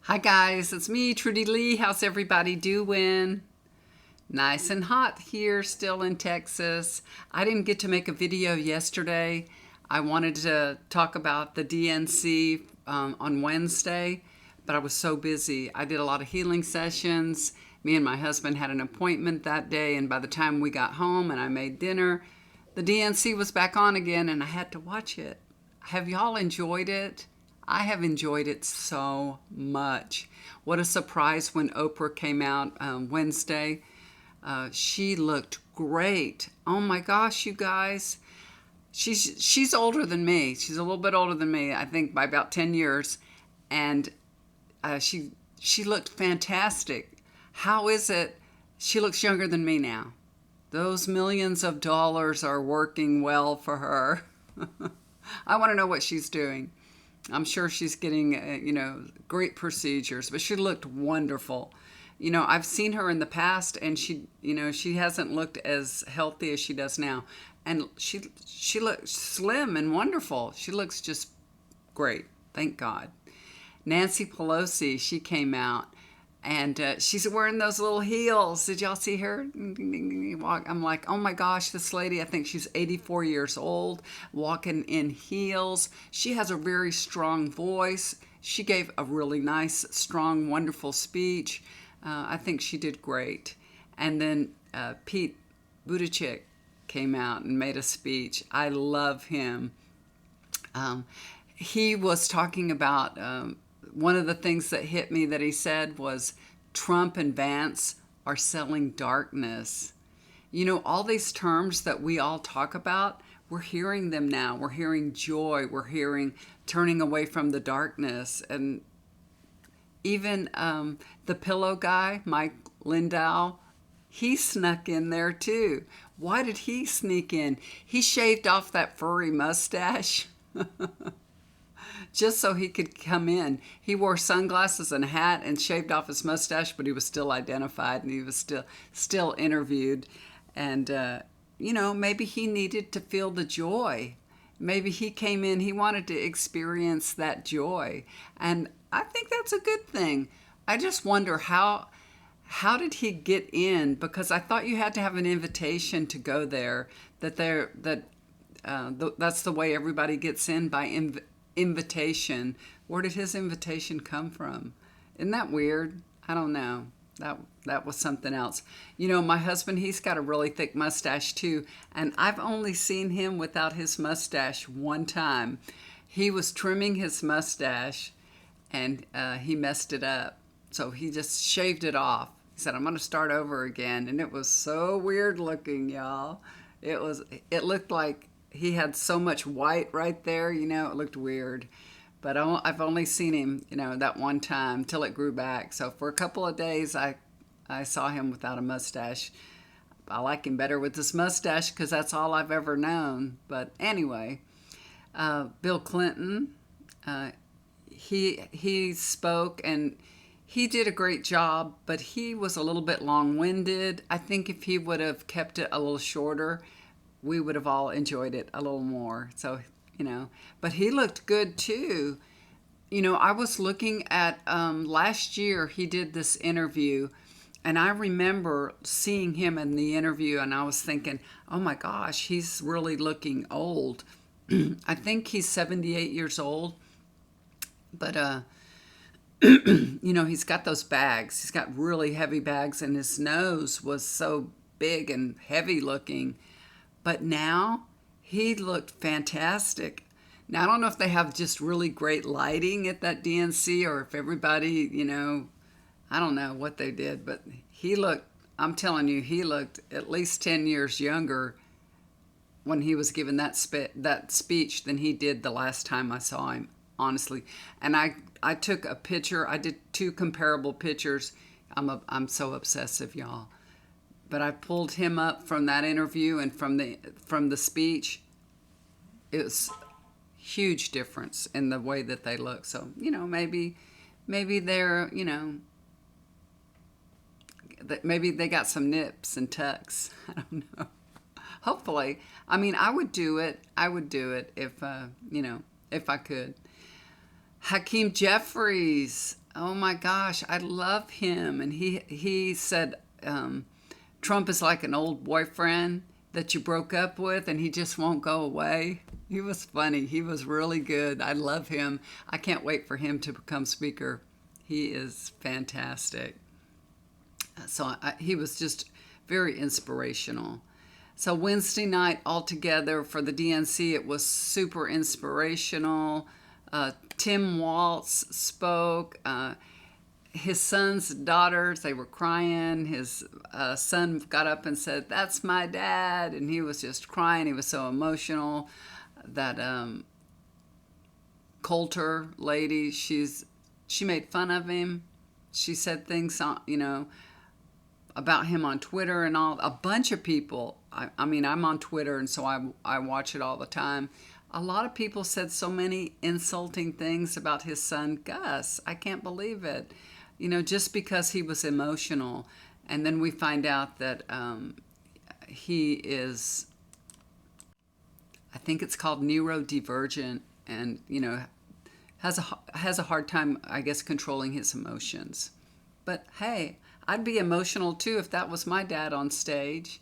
Hi guys, it's me, Trudy Lee. How's everybody doing? Nice and hot here still in Texas. I didn't get to make a video yesterday. I wanted to talk about the DNC on Wednesday, but I was so busy. I did a lot of healing sessions. Me and my husband had an appointment that day, and by the time we got home and I made dinner, the DNC was back on again and I had to watch it. Have y'all enjoyed it? I have enjoyed it so much. What a surprise when Oprah came out Wednesday. She looked great. Oh my gosh, you guys. She's older than me. She's a little bit older than me, I think by about 10 years. And she looked fantastic. How is it she looks younger than me now? Those millions of dollars are working well for her. I want to know what she's doing. I'm sure she's getting, great procedures, but she looked wonderful. I've seen her in the past, and she hasn't looked as healthy as she does now. And she looks slim and wonderful. She looks just great. Thank God. Nancy Pelosi, she came out, and she's wearing those little heels. Did y'all see her? I'm like, oh my gosh, this lady, I think she's 84 years old, walking in heels. She has a very strong voice. She gave a really nice, strong, wonderful speech. I think she did great. And then Pete Buttigieg came out and made a speech. I love him. He was talking about one of the things that hit me that he said was Trump and Vance are selling darkness. All these terms that we all talk about, we're hearing them now. We're hearing joy. We're hearing turning away from the darkness. And even the pillow guy, Mike Lindell, he snuck in there too. Why did he sneak in? He shaved off that furry mustache. Just so he could come in. He wore sunglasses and a hat and shaved off his mustache, but he was still identified and he was still interviewed. And, maybe he needed to feel the joy. Maybe he came in, he wanted to experience that joy. And I think that's a good thing. I just wonder how did he get in? Because I thought you had to have an invitation to go there, that's the way everybody gets in, by invitation. Where did his invitation come from? Isn't that weird? I don't know. That was something else. My husband, he's got a really thick mustache too, and I've only seen him without his mustache one time. He was trimming his mustache and he messed it up. So he just shaved it off. He said, I'm going to start over again. And it was so weird looking, y'all. It looked like he had so much white right there, it looked weird. But I've only seen him, that one time till it grew back. So for a couple of days, I saw him without a mustache. I like him better with his mustache because that's all I've ever known. But anyway, Bill Clinton, he spoke and he did a great job, but he was a little bit long-winded. I think if he would have kept it a little shorter, we would have all enjoyed it a little more. So, but he looked good too. I was looking at last year he did this interview, and I remember seeing him in the interview, and I was thinking, oh my gosh, he's really looking old. I think he's 78 years old, but he's got those bags. He's got really heavy bags, and his nose was so big and heavy looking. But now he looked fantastic. Now, I don't know if they have just really great lighting at that DNC or if everybody, I don't know what they did, but I'm telling you, he looked at least 10 years younger when he was given that speech than he did the last time I saw him, honestly. And I took a picture. I did two comparable pictures. I'm so obsessive, y'all. But I pulled him up from that interview and from the speech. It was huge difference in the way that they look. So, maybe they're, maybe they got some nips and tucks. I don't know. Hopefully. I mean, I would do it. If I could. Hakeem Jeffries, Oh my gosh, I love him. And he said Trump is like an old boyfriend that you broke up with and he just won't go away. He was funny. He was really good. I love him. I can't wait for him to become speaker. He is fantastic. He was just very inspirational. So Wednesday night altogether for the DNC, it was super inspirational. Tim Walz spoke. His son's daughters, they were crying. His son got up and said, "That's my dad," and he was just crying. He was so emotional. That Coulter lady, she made fun of him. She said things, about him on Twitter and all. A bunch of people. I mean, I'm on Twitter, and so I watch it all the time. A lot of people said so many insulting things about his son, Gus. I can't believe it. Just because he was emotional. And then we find out that he is, I think it's called neurodivergent, and, has a hard time, I guess, controlling his emotions. But hey, I'd be emotional too if that was my dad on stage.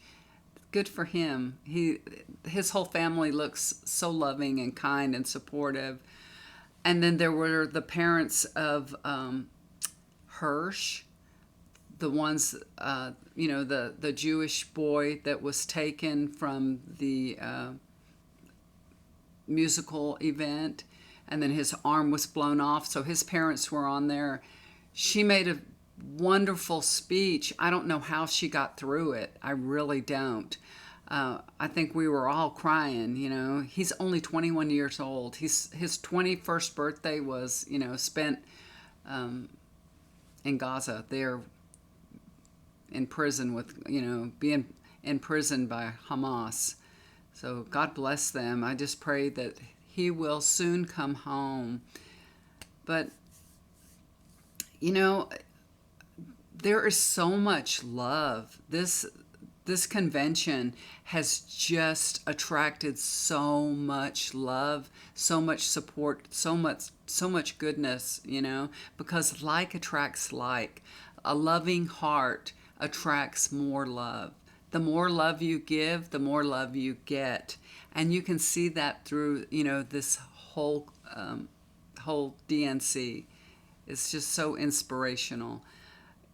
Good for him. His whole family looks so loving and kind and supportive. And then there were the parents of Hirsch, the ones, the Jewish boy that was taken from the musical event, and then his arm was blown off. So his parents were on there. She made a wonderful speech. I don't know how she got through it. I really don't. I think we were all crying. He's only 21 years old. His 21st birthday was, spent in Gaza. There in prison with, being imprisoned by Hamas. So God bless them. I just pray that he will soon come home. But, there is so much love. This convention has just attracted so much love, so much support, so much goodness, because like attracts like. A loving heart attracts more love. The more love you give, the more love you get. And you can see that through, this whole DNC. It's just so inspirational.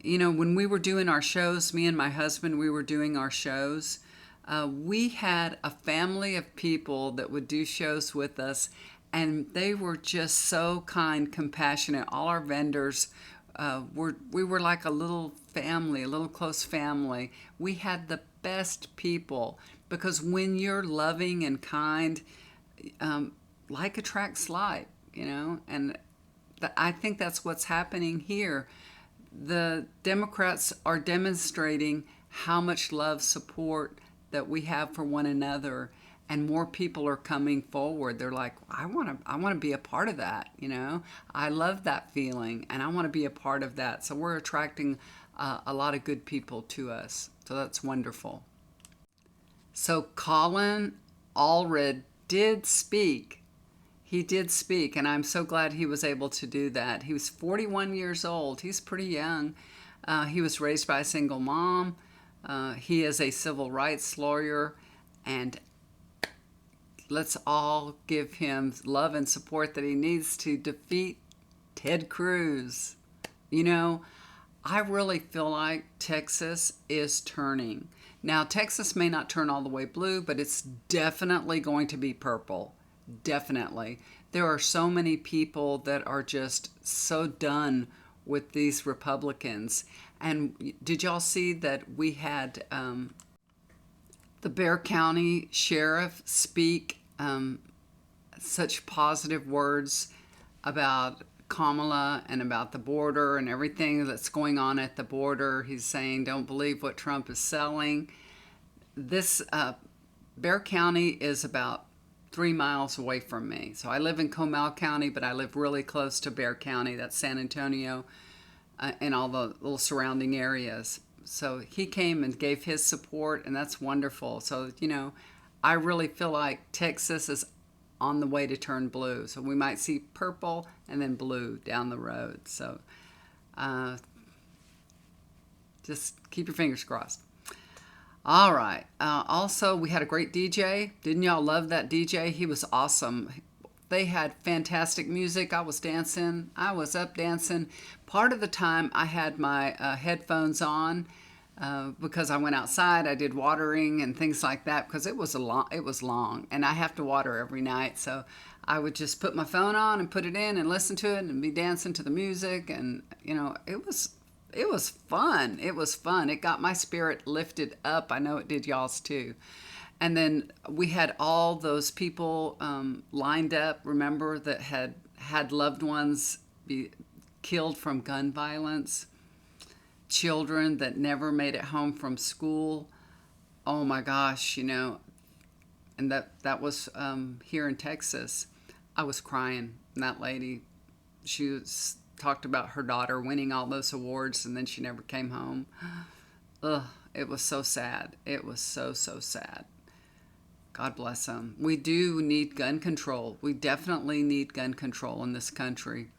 When we were doing our shows, me and my husband, we were doing our shows. We had a family of people that would do shows with us, and they were just so kind, compassionate. All our vendors, we were like a little family, a little close family. We had the best people, because when you're loving and kind, like attracts like, and I think that's what's happening here. The Democrats are demonstrating how much love, support that we have for one another, and more people are coming forward. They're like, I want to be a part of that. I love that feeling, and I want to be a part of that. So we're attracting a lot of good people to us. So that's wonderful. So Colin Allred did speak. He did speak, and I'm so glad he was able to do that. He was 41 years old. He's pretty young. He was raised by a single mom. He is a civil rights lawyer, and let's all give him love and support that he needs to defeat Ted Cruz. I really feel like Texas is turning. Now, Texas may not turn all the way blue, but it's definitely going to be purple. Definitely. There are so many people that are just so done with these Republicans. And did y'all see that we had the Bexar County Sheriff speak such positive words about Kamala and about the border and everything that's going on at the border? He's saying, don't believe what Trump is selling. This Bexar County is about 3 miles away from me. So I live in Comal County, but I live really close to Bexar County. That's San Antonio and all the little surrounding areas. So he came and gave his support, and that's wonderful. So, I really feel like Texas is on the way to turn blue. So we might see purple and then blue down the road. So Uh, just keep your fingers crossed. All right. Also, we had a great DJ. Didn't y'all love that DJ? He was awesome. They had fantastic music. I was dancing. I was up dancing. Part of the time I had my headphones on because I went outside. I did watering and things like that because it was long, and I have to water every night. So I would just put my phone on and put it in and listen to it and be dancing to the music, and it was fun. It was fun. It got my spirit lifted up. I know it did y'all's too. And then we had all those people lined up, remember, that had loved ones be killed from gun violence, children that never made it home from school. Oh my gosh, and that was here in Texas. I was crying. And that lady, talked about her daughter winning all those awards and then she never came home. Ugh, it was so sad. It was so sad. God bless them. We do need gun control. We definitely need gun control in this country.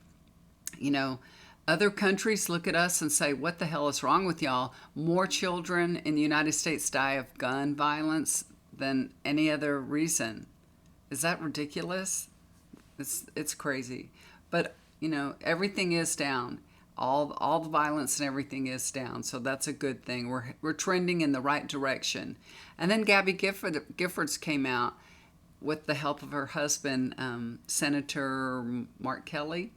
Other countries look at us and say, what the hell is wrong with y'all? More children in the United States die of gun violence than any other reason. Is that ridiculous? It's crazy. But, everything is down. All the violence and everything is down, so that's a good thing. We're trending in the right direction. And then Gabby Giffords came out with the help of her husband, Senator Mark Kelly.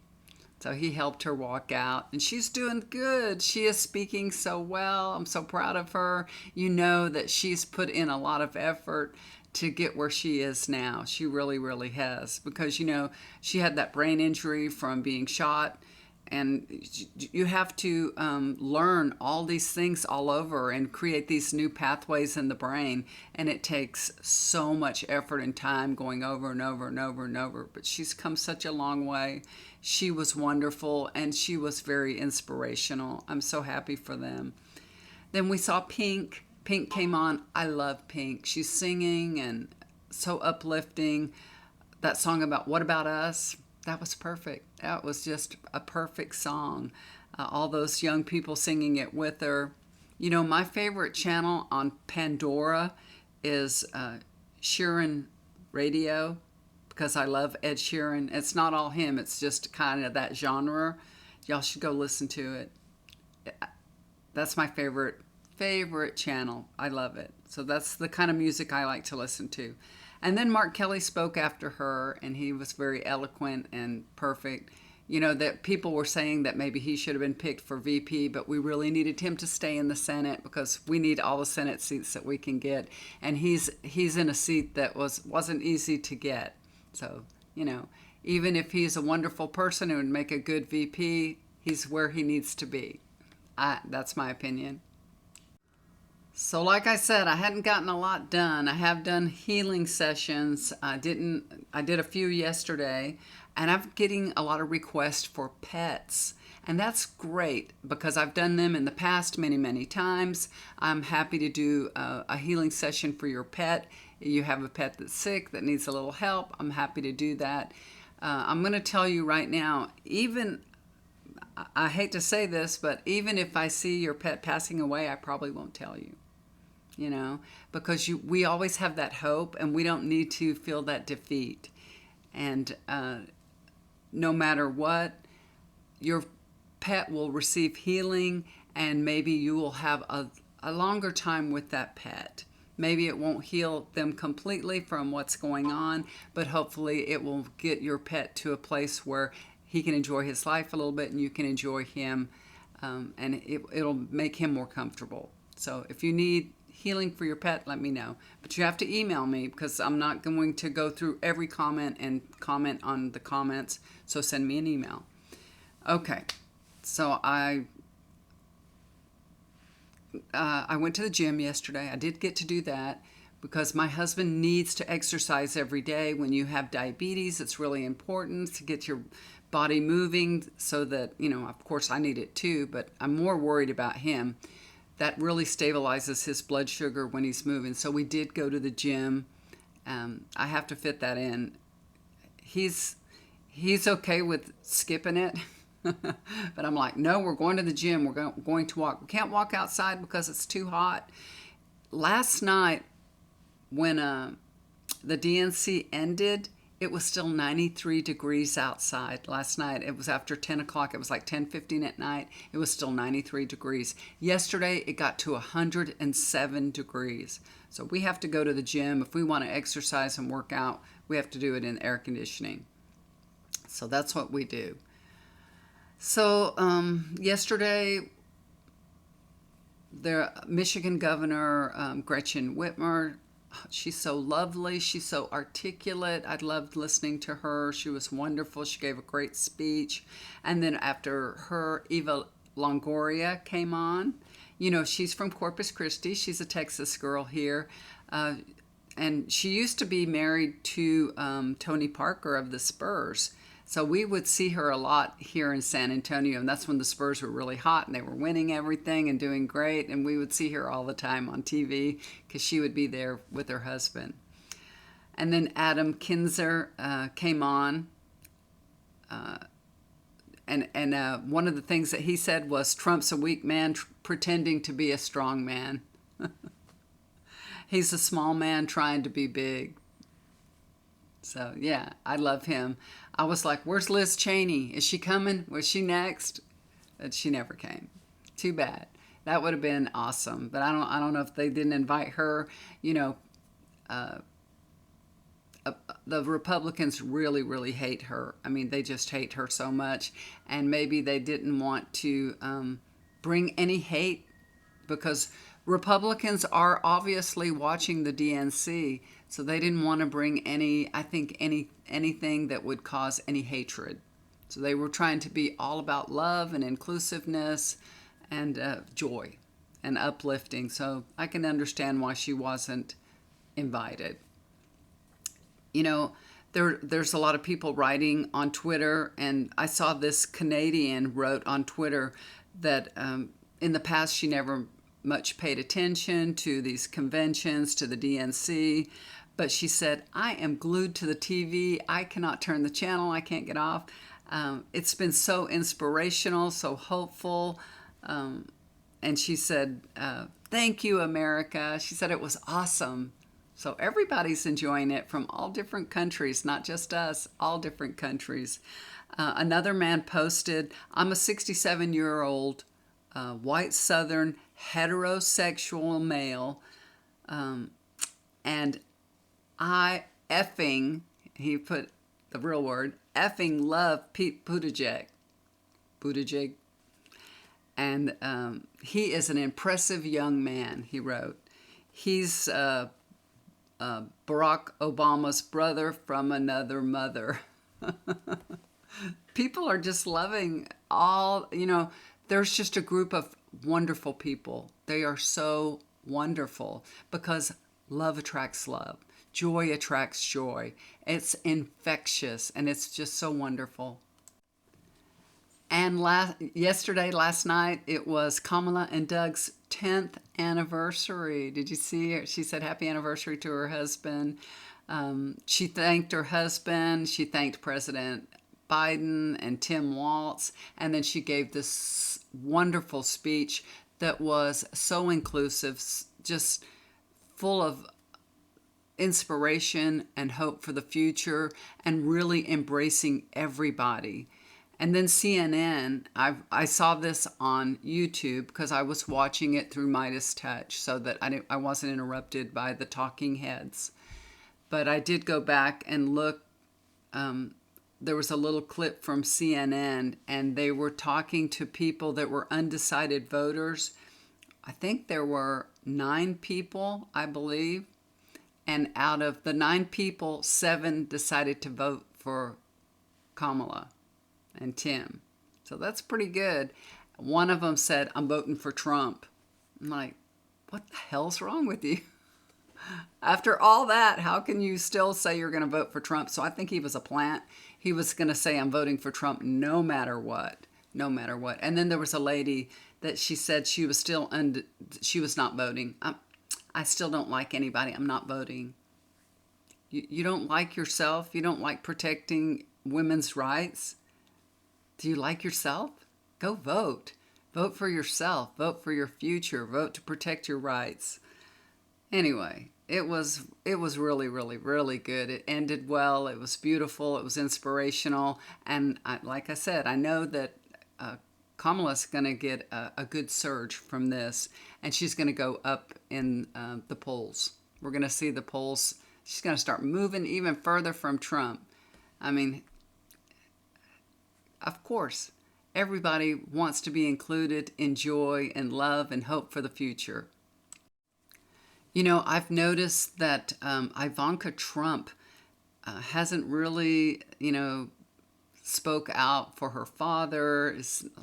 So he helped her walk out, and she's doing good. She is speaking so well. I'm so proud of her. You know that she's put in a lot of effort to get where she is now. She really, really has, because, she had that brain injury from being shot. And you have to learn all these things all over and create these new pathways in the brain. And it takes so much effort and time going over and over and over and over. But she's come such a long way. She was wonderful, and she was very inspirational. I'm so happy for them. Then we saw Pink. Pink came on. I love Pink. She's singing and so uplifting. That song about What About Us? That was perfect. That was just a perfect song. All those young people singing it with her. My favorite channel on Pandora is Sheeran Radio, because I love Ed Sheeran. It's not all him. It's just kind of that genre. Y'all should go listen to it. That's my favorite channel. I love it. So that's the kind of music I like to listen to. And then Mark Kelly spoke after her, and he was very eloquent and perfect. That people were saying that maybe he should have been picked for VP, but we really needed him to stay in the Senate because we need all the Senate seats that we can get. And he's in a seat that wasn't easy to get. So, even if he's a wonderful person who would make a good VP, he's where he needs to be. That's my opinion. So like I said, I hadn't gotten a lot done. I have done healing sessions. I did a few yesterday, and I'm getting a lot of requests for pets. And that's great because I've done them in the past many, many times. I'm happy to do a healing session for your pet. You have a pet that's sick, that needs a little help. I'm happy to do that. I'm going to tell you right now, I hate to say this, but even if I see your pet passing away, I probably won't tell you. Because we always have that hope, and we don't need to feel that defeat. And no matter what, your pet will receive healing, and maybe you will have a longer time with that pet. Maybe it won't heal them completely from what's going on, but hopefully it will get your pet to a place where he can enjoy his life a little bit, and you can enjoy him, and it'll make him more comfortable. So if you need healing for your pet, let me know. But you have to email me, because I'm not going to go through every comment and comment on the comments. So send me an email. Okay, so I went to the gym yesterday. I did get to do that because my husband needs to exercise every day. When you have diabetes, it's really important to get your body moving so that, of course I need it too, but I'm more worried about him. That really stabilizes his blood sugar when he's moving. So we did go to the gym. I have to fit that in. He's okay with skipping it. But I'm like, no, we're going to the gym. We're going to walk. We can't walk outside because it's too hot. Last night, when the DNC ended, it was still 93 degrees outside. Last night, it was after 10 o'clock. It was like 10:15 at night. It was still 93 degrees. Yesterday, it got to 107 degrees. So we have to go to the gym. If we want to exercise and work out, we have to do it in air conditioning. So that's what we do. So yesterday, the Michigan Governor Gretchen Whitmer, she's so lovely. She's so articulate. I loved listening to her. She was wonderful. She gave a great speech. And then after her, Eva Longoria came on. You know, she's from Corpus Christi. She's a Texas girl here. And she used to be married to Tony Parker of the Spurs. So we would see her a lot here in San Antonio, and that's when the Spurs were really hot and they were winning everything and doing great, and we would see her all the time on TV because she would be there with her husband. And then Adam Kinzer came on, and one of the things that he said was, Trump's a weak man pretending to be a strong man. He's a small man trying to be big. So, yeah, I love him. I was like, where's Liz Cheney? Is she coming? Was she next? But she never came. Too bad. That would have been awesome. But I don't know if they didn't invite her. You know, the Republicans really, really hate her. I mean, they just hate her so much. And maybe they didn't want to bring any hate because Republicans are obviously watching the DNC. So they didn't want to bring anything that would cause any hatred. So they were trying to be all about love and inclusiveness and joy and uplifting. So I can understand why she wasn't invited. You know, there's a lot of people writing on Twitter, and I saw this Canadian wrote on Twitter that in the past she never much paid attention to these conventions, to the DNC. But she said, I am glued to the TV. I cannot turn the channel. I can't get off. It's been so inspirational, so hopeful. And she said, thank you, America. She said it was awesome. So everybody's enjoying it from all different countries, not just us, all different countries. Another man posted, I'm a 67-year-old white Southern heterosexual male, and I effing, he put the real word, effing love Pete Buttigieg. And he is an impressive young man, he wrote. He's Barack Obama's brother from another mother. People are just loving all, you know, there's just a group of wonderful people. They are so wonderful because love attracts love. Joy attracts joy. It's infectious, and it's just so wonderful. And last night, it was Kamala and Doug's 10th anniversary. Did you see her? She said happy anniversary to her husband. She thanked her husband. She thanked President Biden and Tim Walz. And then she gave this wonderful speech that was so inclusive, just full of inspiration and hope for the future, and really embracing everybody. And then CNN, I saw this on YouTube because I was watching it through Midas Touch so that I wasn't interrupted by the talking heads. But I did go back and look. There was a little clip from CNN, and they were talking to people that were undecided voters. I think there were 9 people, I believe. And out of the 9 people, 7 decided to vote for Kamala and Tim. So that's pretty good. One of them said, I'm voting for Trump. I'm like, what the hell's wrong with you? After all that, how can you still say you're going to vote for Trump? So I think he was a plant. He was going to say, I'm voting for Trump no matter what. No matter what. And then there was a lady that she said she was still she was not voting. I still don't like anybody. I'm not voting. You don't like yourself? You don't like protecting women's rights? Do you like yourself? Go vote. Vote for yourself. Vote for your future. Vote to protect your rights. Anyway, it was really, really, really good. It ended well. It was beautiful. It was inspirational. And like I said, I know that Kamala's going to get a good surge from this, and she's going to go up in the polls. We're going to see the polls. She's going to start moving even further from Trump. I mean, of course, everybody wants to be included in joy and love and hope for the future. You know, I've noticed that Ivanka Trump hasn't really, spoke out for her father.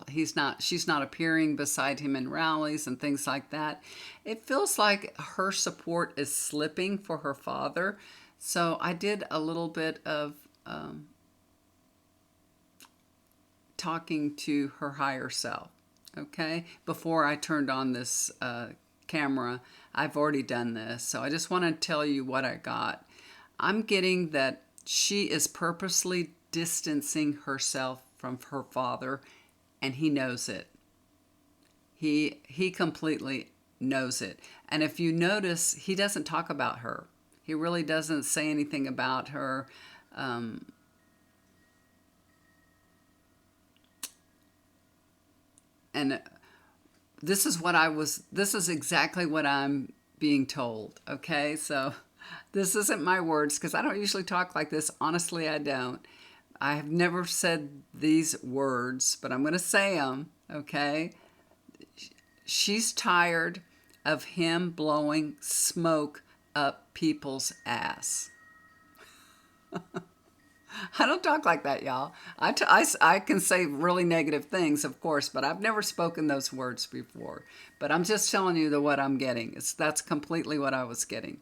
She's not appearing beside him in rallies and things like that. It feels like her support is slipping for her father. So I did a little bit of talking to her higher self, okay? Before I turned on this camera, I've already done this. So I just want to tell you what I got. I'm getting that she is purposely distancing herself from her father, and he knows it. He completely knows it. And if you notice, he doesn't talk about her. He really doesn't say anything about her. And this is exactly what I'm being told. Okay. So this isn't my words, because I don't usually talk like this. Honestly, I don't. I have never said these words, but I'm going to say them. Okay. She's tired of him blowing smoke up people's ass. I don't talk like that, y'all. I can say really negative things, of course, but I've never spoken those words before. But I'm just telling you what I'm getting. That's completely what I was getting.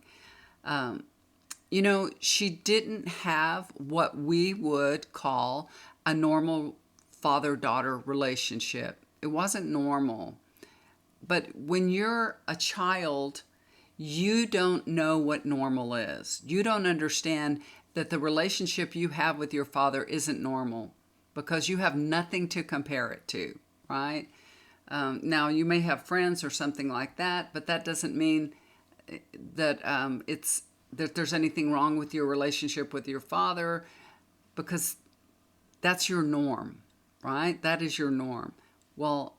She didn't have what we would call a normal father-daughter relationship. It wasn't normal. But when you're a child, you don't know what normal is. You don't understand that the relationship you have with your father isn't normal, because you have nothing to compare it to, right? Now, you may have friends or something like that, but that doesn't mean that that there's anything wrong with your relationship with your father, because that's your norm, right? That is your norm. Well,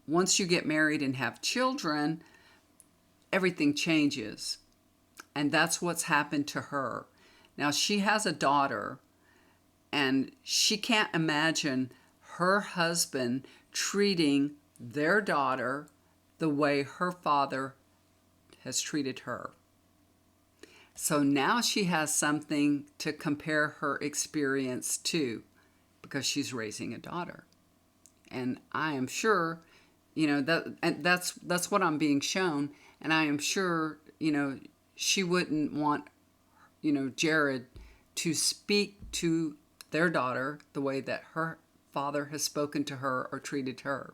once you get married and have children, everything changes. And that's what's happened to her. Now, she has a daughter, and she can't imagine her husband treating their daughter the way her father has treated her. So now she has something to compare her experience to, because she's raising a daughter. And I am sure, that's what I'm being shown. And I am sure, she wouldn't want, Jared to speak to their daughter the way that her father has spoken to her or treated her.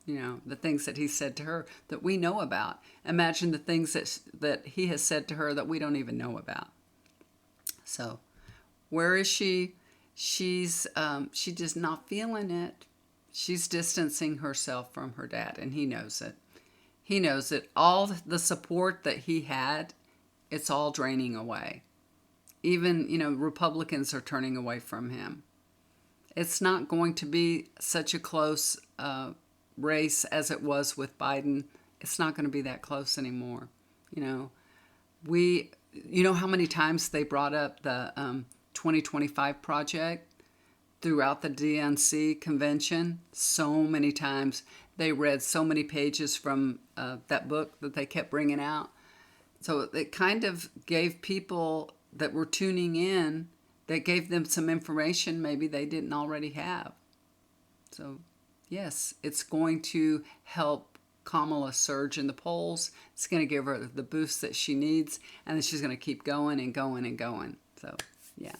The things that he said to her that we know about. Imagine the things that he has said to her that we don't even know about. So, where is she? She's just not feeling it. She's distancing herself from her dad, and he knows it. He knows it. All the support that he had, it's all draining away. Even, Republicans are turning away from him. It's not going to be such a close race as it was with Biden. It's not going to be that close anymore. You know how many times they brought up the 2025 project throughout the DNC convention? So many times. They read so many pages from that book that they kept bringing out. So it kind of gave people that were tuning in, that gave them some information maybe they didn't already have. So yes, it's going to help Kamala surge in the polls. It's going to give her the boost that she needs, and then she's going to keep going and going and going. So, yeah.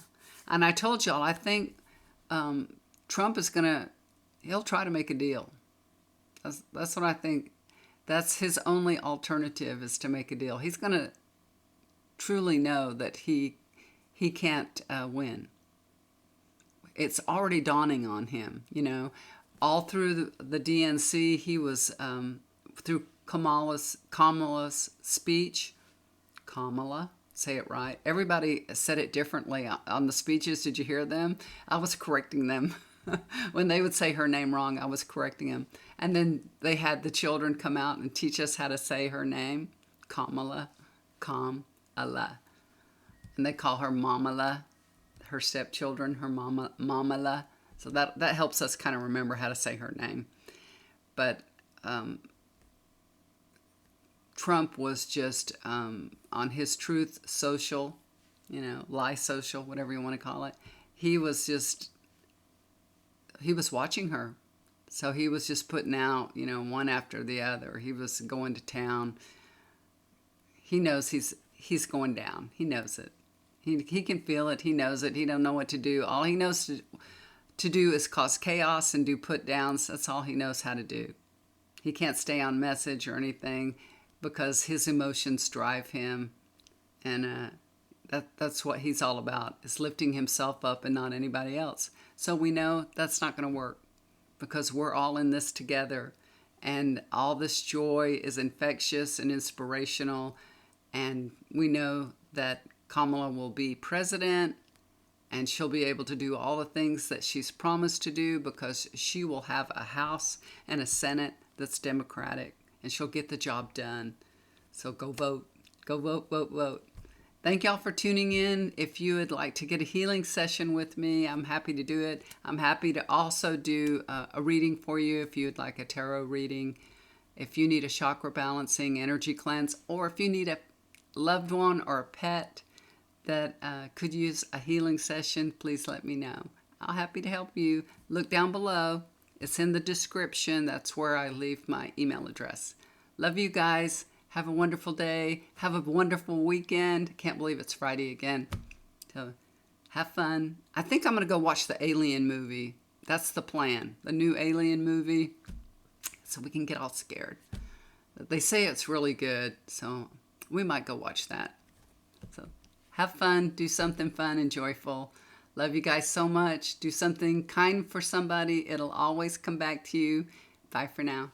And I told y'all, I think Trump is he'll try to make a deal. That's what I think. That's his only alternative, is to make a deal. He's going to truly know that he can't win. it's already dawning on him, you know. All through the DNC, he was, through Kamala's speech, Kamala, say it right. Everybody said it differently on the speeches. Did you hear them? I was correcting them. When they would say her name wrong, I was correcting them. And then they had the children come out and teach us how to say her name. Kamala, Kamala. And they call her Mamala, her stepchildren, her Mamala. So that helps us kind of remember how to say her name. But Trump was just on his Truth Social, you know, Lie Social, whatever you want to call it. He was watching her. So he was just putting out, you know, one after the other. He was going to town. He knows he's going down. He knows it. He can feel it. He knows it. He don't know what to do. All he knows to do is cause chaos and do put downs. That's all he knows how to do. He can't stay on message or anything because his emotions drive him. And that's what he's all about, is lifting himself up and not anybody else. So we know that's not going to work because we're all in this together. And all this joy is infectious and inspirational. And we know that Kamala will be president and she'll be able to do all the things that she's promised to do because she will have a House and a Senate that's Democratic and she'll get the job done. So go vote. Go vote, vote, vote. Thank y'all for tuning in. If you would like to get a healing session with me, I'm happy to do it. I'm happy to also do a reading for you if you would like a tarot reading, if you need a chakra balancing, energy cleanse, or if you need a loved one or a pet that could use a healing session, please let me know. I'm happy to help you. Look down below. It's in the description. That's where I leave my email address. Love you guys. Have a wonderful day. Have a wonderful weekend. Can't believe it's Friday again. So have fun. I think I'm going to go watch the Alien movie. That's the plan. The new Alien movie. So we can get all scared. They say it's really good. So we might go watch that. So have fun. Do something fun and joyful. Love you guys so much. Do something kind for somebody. It'll always come back to you. Bye for now.